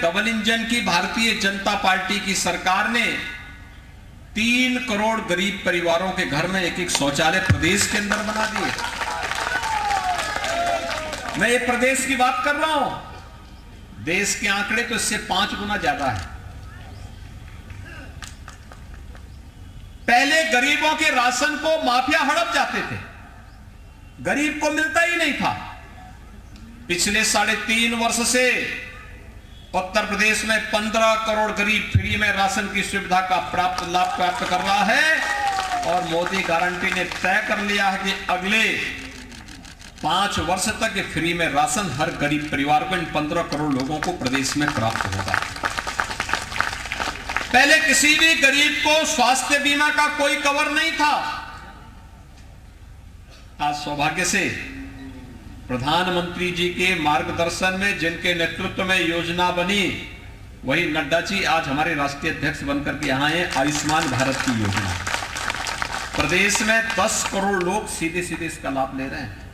Double engine की Bharatiya Janata party की सरकार ने 3 करोड़ गरीब परिवारों के घर में एक शौचालय प्रदेश के अंदर बना दिए। मैं एक प्रदेश की बात कर रहा हूं, देश के आंकड़े तो इससे 5 गुना ज्यादा है। पहले गरीबों के राशन को माफिया हड़प जाते थे, गरीब को मिलता ही नहीं था। पिछले 3.5 वर्ष से उत्तर प्रदेश में 15 करोड़ गरीब फ्री में राशन की सुविधा का लाभ प्राप्त कर रहा है और मोदी गारंटी ने तय कर लिया है कि अगले 5 वर्ष तक ये फ्री में राशन हर गरीब परिवार को, इन 15 करोड़ लोगों को प्रदेश में प्राप्त होगा। पहले किसी भी गरीब को स्वास्थ्य बीमा का कोई कवर नहीं था। आज सौभाग्य से प्रधानमंत्री जी के मार्गदर्शन में, जिनके नेतृत्व में योजना बनी, वही नड्डा जी आज हमारे राष्ट्रीय अध्यक्ष बनकर के यहां हैं। आयुष्मान भारत की योजना प्रदेश में 10 करोड़ लोग सीधे सीधे इसका लाभ ले रहे हैं।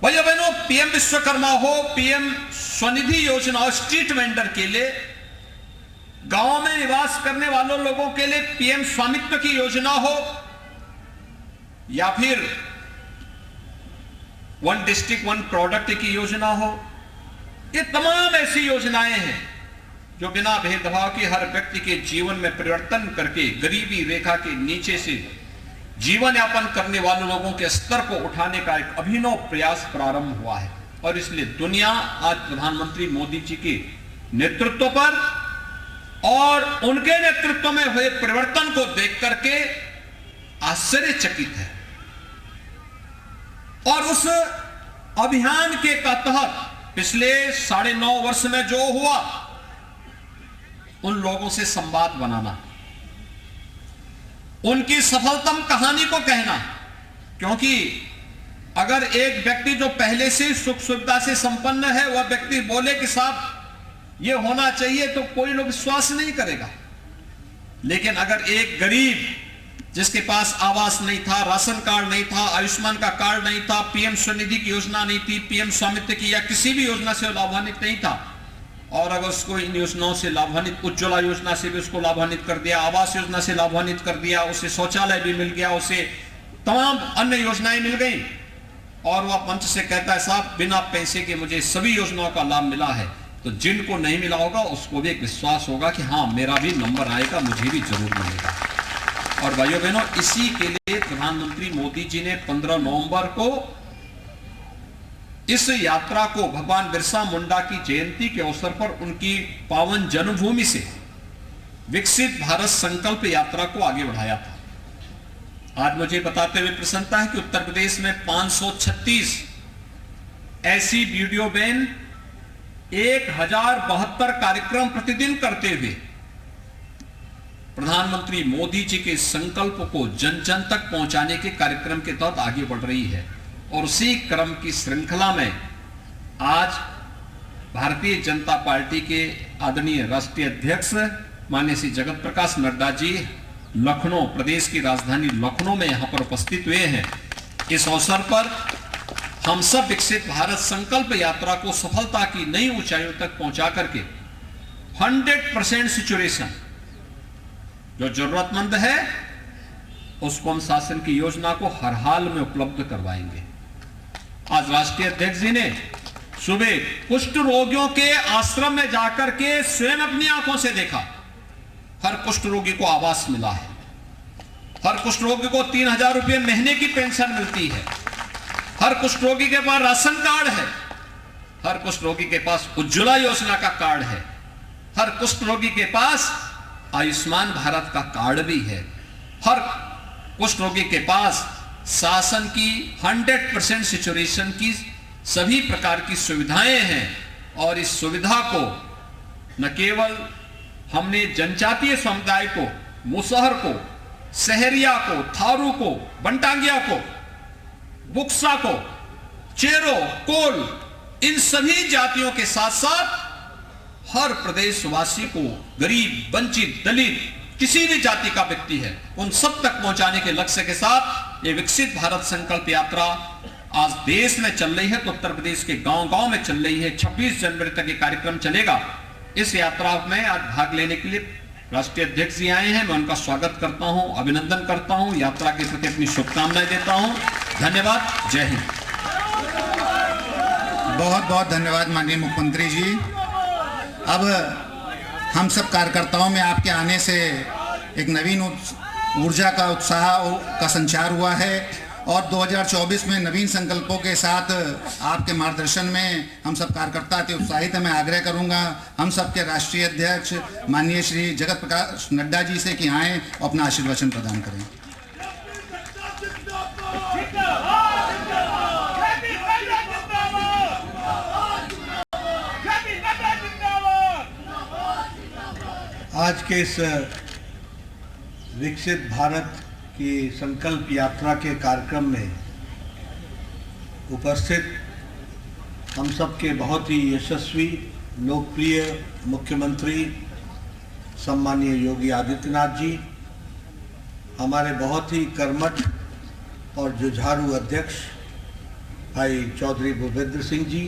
भाइयों बहनों, पीएम विश्वकर्मा हो, पीएम स्वनिधि योजना हो, स्ट्रीट वेंडर के लिए, गांव में निवास करने वालों लोगों के लिए पीएम स्वामित्व की योजना हो, या फिर 1 डिस्ट्रिक्ट 1 प्रोडक्ट की योजना हो, ये तमाम ऐसी योजनाएं हैं जो बिना भेदभाव के हर व्यक्ति के जीवन में परिवर्तन करके गरीबी रेखा के नीचे से जीवन यापन करने वाले लोगों के स्तर को उठाने का एक अभिनव प्रयास प्रारंभ हुआ है। और इसलिए दुनिया आज प्रधानमंत्री मोदी जी के नेतृत्व पर और उनके नेतृत्व में हुए परिवर्तन को देख करके आश्चर्यचकित है। और उस अभियान के तहत पिछले 9.5 वर्ष में जो हुआ, उन लोगों से संवाद बनाना, उनकी सफलतम कहानी को कहना, क्योंकि अगर एक व्यक्ति जो पहले से सुख सुविधा से संपन्न है, वह व्यक्ति बोले कि साहब ये होना चाहिए, तो कोई लोग विश्वास नहीं करेगा। लेकिन अगर एक गरीब जिसके पास आवास नहीं था, राशन कार्ड नहीं था, आयुष्मान का कार्ड नहीं था, पीएम स्वनिधि की योजना नहीं थी, पीएम स्वामित्व की या किसी भी योजना से लाभान्वित नहीं था, और अगर उसको इन योजनाओं से लाभान्वित, उज्ज्वला योजना से भी उसको लाभान्वित कर दिया, आवास योजना से लाभान्वित कर दिया, उसे शौचालय भी मिल गया, उसे तमाम अन्य योजनाएं मिल गई, और वह मंच से कहता है साहब बिना पैसे के मुझे सभी योजनाओं का लाभ मिला है, तो जिनको नहीं मिला होगा उसको भी एक विश्वास होगा कि हाँ मेरा भी नंबर आएगा, मुझे भी जरूर मिलेगा। और भाइयों बहनों, इसी के लिए प्रधानमंत्री मोदी जी ने 15 नवंबर को इस यात्रा को भगवान बिरसा मुंडा की जयंती के अवसर पर उनकी पावन जन्मभूमि से विकसित भारत संकल्प यात्रा को आगे बढ़ाया था। आज मुझे बताते हुए प्रसन्नता है कि उत्तर प्रदेश में 536 ऐसी वीडियो वैन 1072 कार्यक्रम प्रतिदिन करते हुए प्रधानमंत्री मोदी जी के संकल्प को जन जन तक पहुंचाने के कार्यक्रम के तहत आगे बढ़ रही है। और उसी क्रम की श्रृंखला में आज भारतीय जनता पार्टी के आदरणीय राष्ट्रीय अध्यक्ष माननीय श्री जगत प्रकाश नड्डा जी लखनऊ, प्रदेश की राजधानी लखनऊ में यहां पर उपस्थित हुए हैं। इस अवसर पर हम सब विकसित भारत संकल्प यात्रा को सफलता की नई ऊंचाइयों तक पहुंचा करके 100% सिचुएशन जो जरूरतमंद है उसको हम शासन की योजना को हर हाल में उपलब्ध करवाएंगे। आज राष्ट्रीय अध्यक्ष जी ने सुबह कुष्ठ रोगियों के आश्रम में जाकर के स्वयं अपनी आंखों से देखा, हर कुष्ठ रोगी को आवास मिला है, हर कुष्ठ रोगी को 3000 रुपये महीने की पेंशन मिलती है, हर कुष्ठ रोगी के पास राशन कार्ड है, हर कुष्ठ रोगी के पास उज्ज्वला योजना का कार्ड है, हर कुष्ठ रोगी के पास आयुष्मान भारत का कार्ड भी है, हर कुष्ठ रोगी के पास शासन की 100% सिचुएशन की सभी प्रकार की सुविधाएं हैं। और इस सुविधा को न केवल हमने जनजातीय समुदाय को, मुसहर को, सहरिया को, थारू को, बंटांगिया को, बुक्सा को, चेरो, कोल, इन सभी जातियों के साथ साथ हर प्रदेशवासी को, गरीब, वंचित, दलित, किसी भी जाति का व्यक्ति है, उन सब तक पहुंचाने के लक्ष्य के साथ ये विकसित भारत संकल्प यात्रा आज देश में चल रही है तो उत्तर प्रदेश के गांव-गांव में चल रही है। 26 जनवरी तक ये कार्यक्रम चलेगा। इस यात्रा में आज भाग लेने के लिए राष्ट्रीय अध्यक्ष जी आए हैं। मैं उनका स्वागत करता हूं, अभिनंदन करता हूं, यात्रा के प्रति अपनी शुभकामनाएं देता हूं। धन्यवाद। जय हिंद। बहुत बहुत धन्यवाद माननीय मुख्यमंत्री जी। अब हम सब कार्यकर्ताओं में आपके आने से एक नवीन ऊर्जा का उत्साह का संचार हुआ है और 2024 में नवीन संकल्पों के साथ आपके मार्गदर्शन में हम सब कार्यकर्ता अति उत्साहित हैं। मैं आग्रह करूंगा हम सब के राष्ट्रीय अध्यक्ष माननीय श्री जगत प्रकाश नड्डा जी से कि आएँ और अपना आशीर्वचन प्रदान करें। आज के इस विकसित भारत की संकल्प यात्रा के कार्यक्रम में उपस्थित हम सब के बहुत ही यशस्वी लोकप्रिय मुख्यमंत्री सम्माननीय योगी आदित्यनाथ जी, हमारे बहुत ही कर्मठ और जुझारू अध्यक्ष भाई चौधरी भूपेंद्र सिंह जी,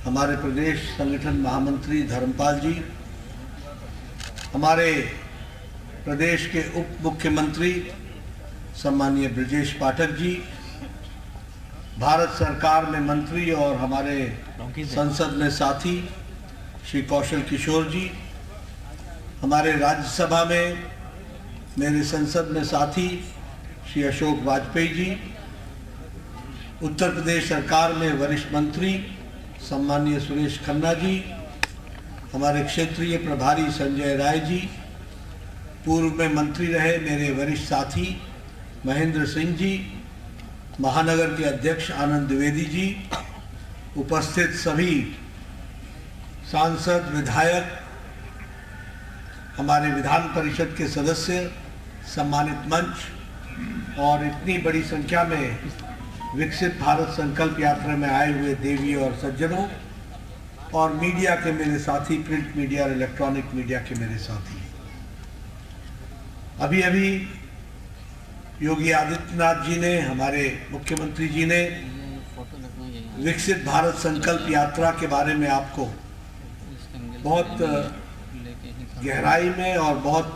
हमारे प्रदेश संगठन महामंत्री धर्मपाल जी, हमारे प्रदेश के उप मुख्यमंत्री सम्माननीय ब्रजेश पाठक जी, भारत सरकार में मंत्री और हमारे संसद में साथी श्री कौशल किशोर जी, हमारे राज्यसभा में मेरे संसद में साथी श्री अशोक वाजपेयी जी, उत्तर प्रदेश सरकार में वरिष्ठ मंत्री सम्माननीय सुरेश खन्ना जी, हमारे क्षेत्रीय प्रभारी संजय राय जी, पूर्व में मंत्री रहे मेरे वरिष्ठ साथी महेंद्र सिंह जी, महानगर के अध्यक्ष आनंद द्विवेदी जी, उपस्थित सभी सांसद, विधायक, हमारे विधान परिषद के सदस्य, सम्मानित मंच और इतनी बड़ी संख्या में विकसित भारत संकल्प यात्रा में आए हुए देवी और सज्जनों और मीडिया के मेरे साथी, प्रिंट मीडिया और इलेक्ट्रॉनिक मीडिया के मेरे साथी। अभी अभी योगी आदित्यनाथ जी ने, हमारे मुख्यमंत्री जी ने विकसित भारत संकल्प यात्रा के बारे में आपको बहुत गहराई में और बहुत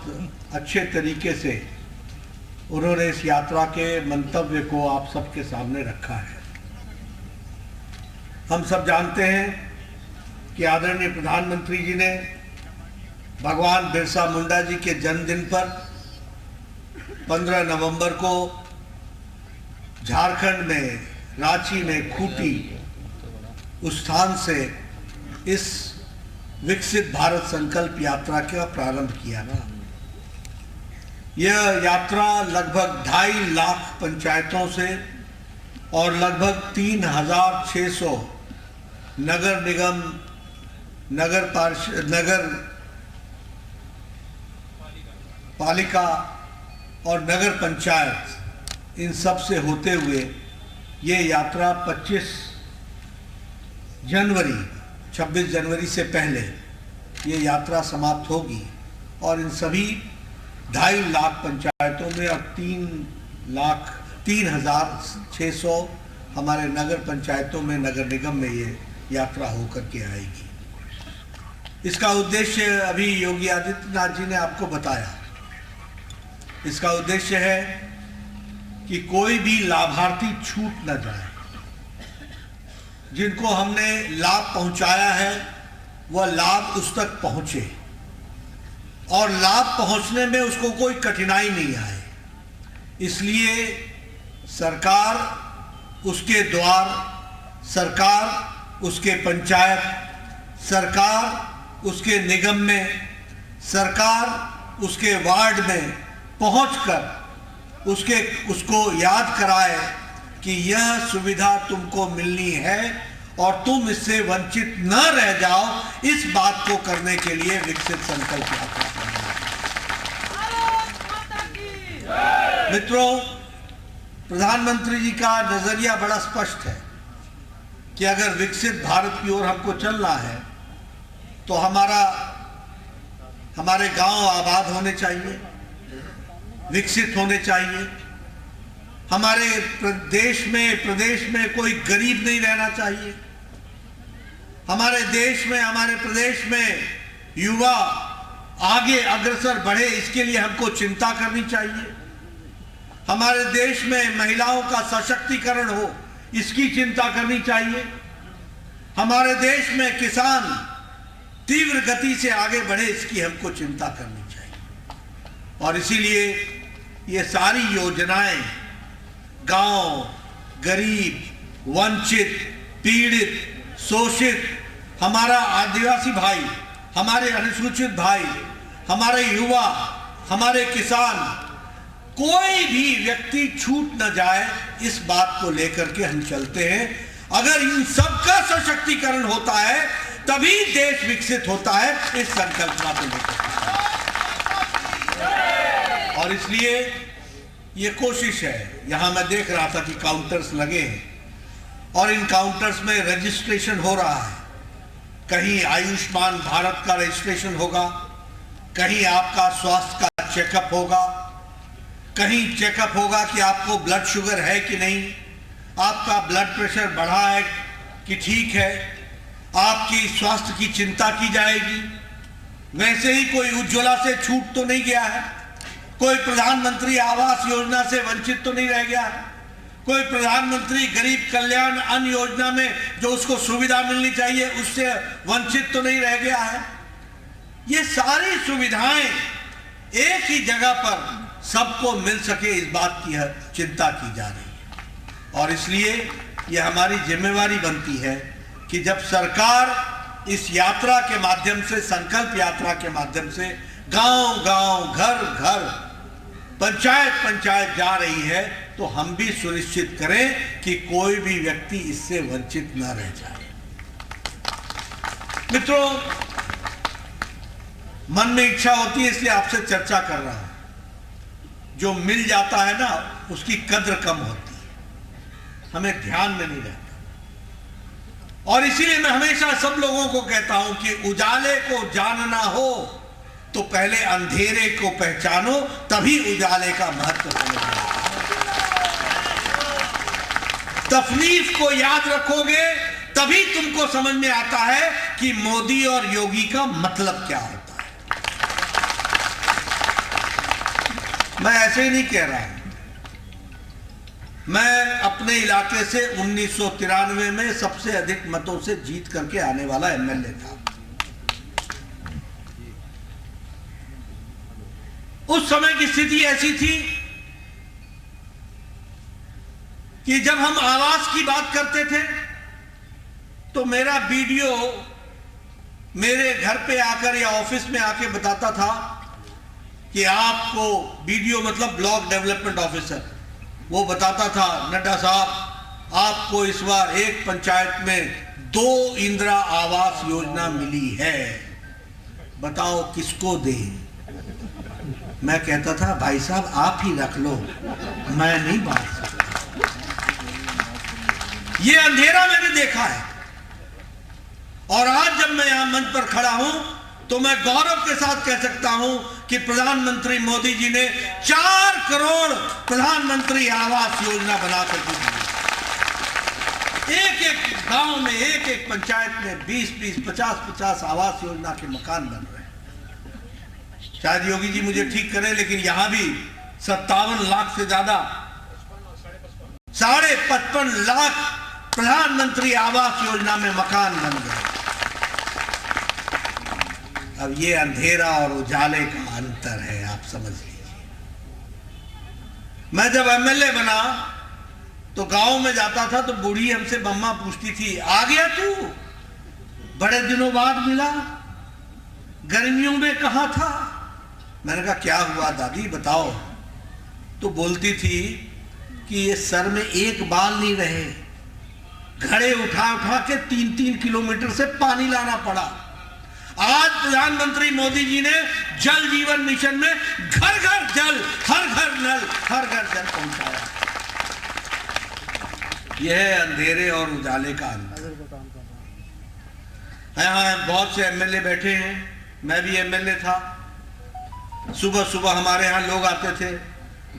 अच्छे तरीके से उन्होंने इस यात्रा के मंतव्य को आप सबके सामने रखा है। हम सब जानते हैं कि आदरणीय प्रधानमंत्री जी ने भगवान बिरसा मुंडा जी के जन्मदिन पर 15 नवंबर को झारखंड में रांची में खूंटी उस स्थान से इस विकसित भारत संकल्प यात्रा का प्रारंभ किया था। यह यात्रा लगभग 2.5 लाख पंचायतों से और लगभग 3,600 नगर निगम, नगर पालिका और नगर पंचायत, इन सब से होते हुए ये यात्रा 26 जनवरी से पहले ये यात्रा समाप्त होगी और इन सभी 2.5 लाख पंचायतों में और 3,600 हमारे नगर पंचायतों में, नगर निगम में ये यात्रा होकर के आएगी। इसका उद्देश्य अभी योगी आदित्यनाथ जी ने आपको बताया। इसका उद्देश्य है कि कोई भी लाभार्थी छूट न जाए। जिनको हमने लाभ पहुंचाया है वह लाभ उस तक पहुंचे और लाभ पहुंचने में उसको कोई कठिनाई नहीं आए। इसलिए सरकार, उसके द्वार, सरकार उसके पंचायत, सरकार उसके निगम में, सरकार उसके वार्ड में पहुंचकर उसको याद कराए कि यह सुविधा तुमको मिलनी है और तुम इससे वंचित न रह जाओ। इस बात को करने के लिए विकसित संकल्प यात्रा है। मित्रों, प्रधानमंत्री जी का नजरिया बड़ा स्पष्ट है कि अगर विकसित भारत की ओर हमको चलना है तो हमारे गांव आबाद होने चाहिए, विकसित होने चाहिए, हमारे प्रदेश में कोई गरीब नहीं रहना चाहिए। हमारे देश में, हमारे प्रदेश में युवा आगे अग्रसर बढ़े, इसके लिए हमको चिंता करनी चाहिए। हमारे देश में महिलाओं का सशक्तिकरण हो, इसकी चिंता करनी चाहिए। हमारे देश में किसान तीव्र गति से आगे बढ़े, इसकी हमको चिंता करनी चाहिए। और इसीलिए ये सारी योजनाएं गांव, गरीब, वंचित, पीड़ित, शोषित, हमारा आदिवासी भाई, हमारे अनुसूचित भाई, हमारे युवा, हमारे किसान, कोई भी व्यक्ति छूट न जाए, इस बात को लेकर के हम चलते हैं। अगर इन सबका सशक्तिकरण होता है तभी देश विकसित होता है, इस संकल्पना को लेकर। और इसलिए ये कोशिश है, यहां मैं देख रहा था कि काउंटर्स लगे हैं और इन काउंटर्स में रजिस्ट्रेशन हो रहा है। कहीं आयुष्मान भारत का रजिस्ट्रेशन होगा, कहीं आपका स्वास्थ्य का चेकअप होगा, कहीं चेकअप होगा कि आपको ब्लड शुगर है कि नहीं, आपका ब्लड प्रेशर बढ़ा है कि ठीक है, आपकी स्वास्थ्य की चिंता की जाएगी। वैसे ही कोई उज्ज्वला से छूट तो नहीं गया है, कोई प्रधानमंत्री आवास योजना से वंचित तो नहीं रह गया है, कोई प्रधानमंत्री गरीब कल्याण अन्न योजना में जो उसको सुविधा मिलनी चाहिए उससे वंचित तो नहीं रह गया है। ये सारी सुविधाएं एक ही जगह पर सबको मिल सके, इस बात की चिंता की जा रही है। और इसलिए ये हमारी जिम्मेवारी बनती है कि जब सरकार इस यात्रा के माध्यम से, संकल्प यात्रा के माध्यम से गांव गांव, घर घर, पंचायत पंचायत जा रही है, तो हम भी सुनिश्चित करें कि कोई भी व्यक्ति इससे वंचित न रह जाए। मित्रों, मन में इच्छा होती है इसलिए आपसे चर्चा कर रहा हूं। जो मिल जाता है ना, उसकी कद्र कम होती है, हमें ध्यान में नहीं रहता। और इसीलिए मैं हमेशा सब लोगों को कहता हूं कि उजाले को जानना हो तो पहले अंधेरे को पहचानो, तभी उजाले का महत्व समझना। तफनीफ को याद रखोगे तभी तुमको समझ में आता है कि मोदी और योगी का मतलब क्या होता है। मैं ऐसे ही नहीं कह रहा हूं। मैं अपने इलाके से 1993 में सबसे अधिक मतों से जीत करके आने वाला एमएलए था। उस समय की स्थिति ऐसी थी कि जब हम आवास की बात करते थे तो मेरा बीडीओ मेरे घर पे आकर या ऑफिस में आके बताता था कि आपको, बीडीओ मतलब ब्लॉक डेवलपमेंट ऑफिसर, वो बताता था, नड्डा साहब आपको इस बार एक पंचायत में 2 इंदिरा आवास योजना मिली है, बताओ किसको दें। मैं कहता था भाई साहब आप ही रख लो, मैं नहीं बांट सकता। ये अंधेरा मैंने देखा है। और आज जब मैं यहां मंच पर खड़ा हूं तो मैं गौरव के साथ कह सकता हूं कि प्रधानमंत्री मोदी जी ने 4 करोड़ प्रधानमंत्री आवास योजना बनाकर दी। एक एक गांव में, एक एक पंचायत में 20-20, 50-50 आवास योजना के मकान बन रहे हैं। शायद योगी जी मुझे ठीक करें, लेकिन यहां भी 57 लाख से ज्यादा, 55.5 लाख प्रधानमंत्री आवास योजना में मकान बन गए। अब ये अंधेरा और उजाले का अंतर है, आप समझ लीजिए। मैं जब एमएलए बना तो गांव में जाता था तो बूढ़ी हमसे बम्मा पूछती थी, आ गया तू, बड़े दिनों बाद मिला, गर्मियों में कहां था। मैंने कहा क्या हुआ दादी बताओ। तो बोलती थी कि ये सर में एक बाल नहीं रहे, घड़े उठा उठा के 3-3 किलोमीटर से पानी लाना पड़ा। आज प्रधानमंत्री मोदी जी ने जल जीवन मिशन में घर घर जल, हर घर नल, हर घर जल पहुंचाया। यह है अंधेरे और उजाले का अंतर। यहाँ बहुत से एमएलए बैठे हैं, मैं भी एमएलए था। सुबह सुबह हमारे यहाँ लोग आते थे,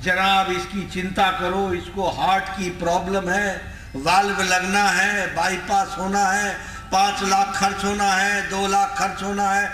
जनाब इसकी चिंता करो, इसको हार्ट की प्रॉब्लम है, वाल्व लगना है, बाईपास होना है, 5 लाख खर्च होना है, 2 लाख खर्च होना है।